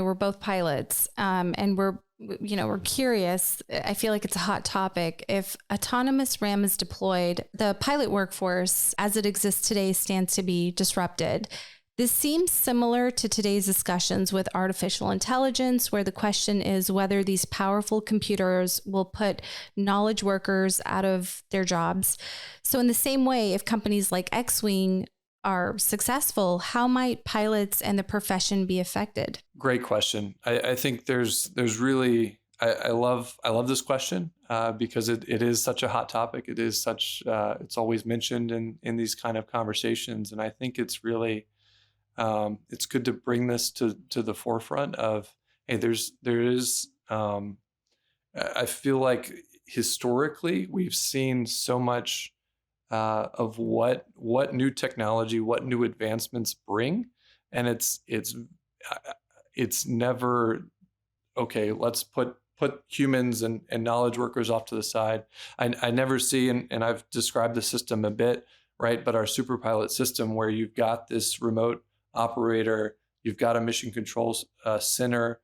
We're both pilots, and we're curious. I feel like it's a hot topic. If autonomous RAM is deployed, the pilot workforce as it exists today stands to be disrupted. This seems similar to today's discussions with artificial intelligence, where the question is whether these powerful computers will put knowledge workers out of their jobs. So in the same way, if companies like Xwing are successful, how might pilots and the profession be affected? Great question. I think there's really, I love this question because it is such a hot topic. It is such, it's always mentioned in these kind of conversations. And I think it's really, it's good to bring this to the forefront of, hey, there is, I feel like historically we've seen so much of what new technology, what new advancements bring, and it's never okay. Let's put humans and knowledge workers off to the side. I never see, and I've described the system a bit, right? But our super pilot system, where you've got this remote operator, you've got a mission controls center,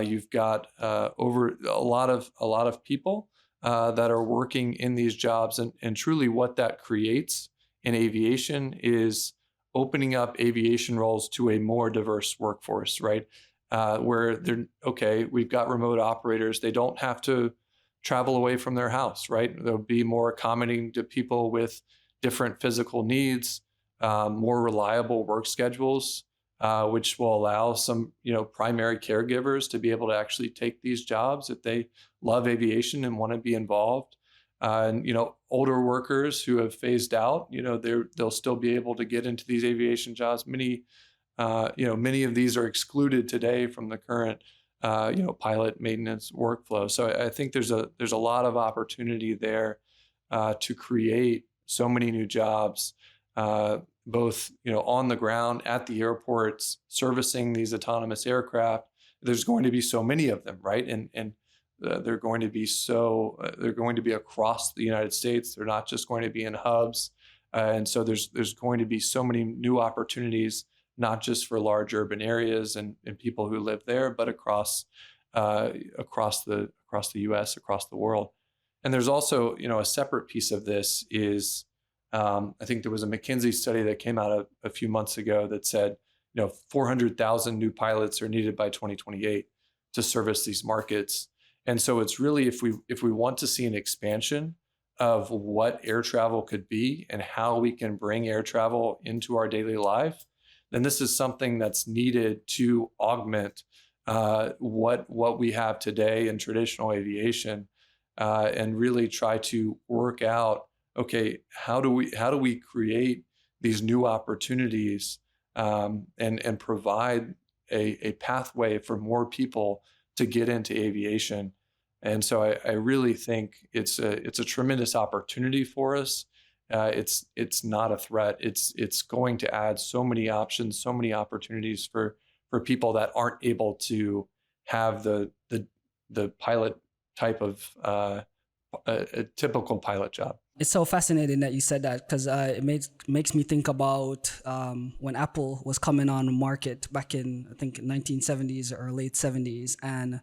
you've got over a lot of people that are working in these jobs, and truly what that creates in aviation is opening up aviation roles to a more diverse workforce, right? Where we've got remote operators. They don't have to travel away from their house, right? They'll be more accommodating to people with different physical needs, more reliable work schedules, which will allow some, primary caregivers to be able to actually take these jobs if they love aviation and want to be involved. And older workers who have phased out, they'll still be able to get into these aviation jobs. Many of these are excluded today from the current, pilot maintenance workflow. So I think there's a lot of opportunity there to create so many new jobs, both on the ground at the airports, servicing these autonomous aircraft. There's going to be so many of them, right? And they're going to be across the United States. They're not just going to be in hubs, and so there's going to be so many new opportunities, not just for large urban areas and people who live there, but across the U.S., across the world. And there's also a separate piece of this is I think there was a McKinsey study that came out a few months ago that said 400,000 new pilots are needed by 2028 to service these markets. And so it's really, if we want to see an expansion of what air travel could be and how we can bring air travel into our daily life, then this is something that's needed to augment what we have today in traditional aviation, and really try to work out, okay, how do we create these new opportunities, and provide a pathway for more people to get into aviation. And so I really think it's a tremendous opportunity for us. It's not a threat. It's going to add so many options, so many opportunities for people that aren't able to have the pilot type of a typical pilot job. It's so fascinating that you said that, because it makes me think about when Apple was coming on the market back in, I think, 1970s or late 70s. And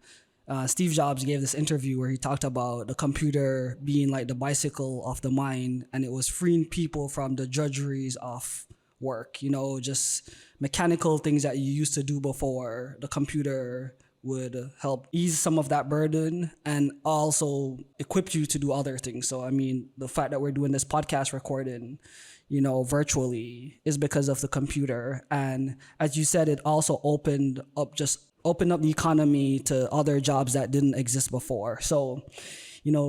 Steve Jobs gave this interview where he talked about the computer being like the bicycle of the mind, and it was freeing people from the drudgeries of work, just mechanical things that you used to do before. The computer would help ease some of that burden and also equip you to do other things. So, I mean, the fact that we're doing this podcast recording, virtually is because of the computer. And as you said, it also opened up the economy to other jobs that didn't exist before. So,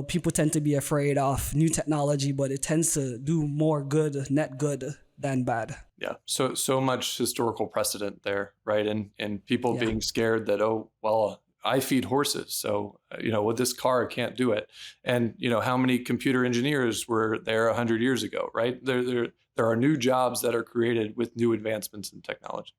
people tend to be afraid of new technology, but it tends to do more good, net good, than bad. Yeah. So much historical precedent there, right? And people being scared that, oh, well, I feed horses, so, with this car, I can't do it. And, how many computer engineers were there 100 years ago, right? There are new jobs that are created with new advancements in technology.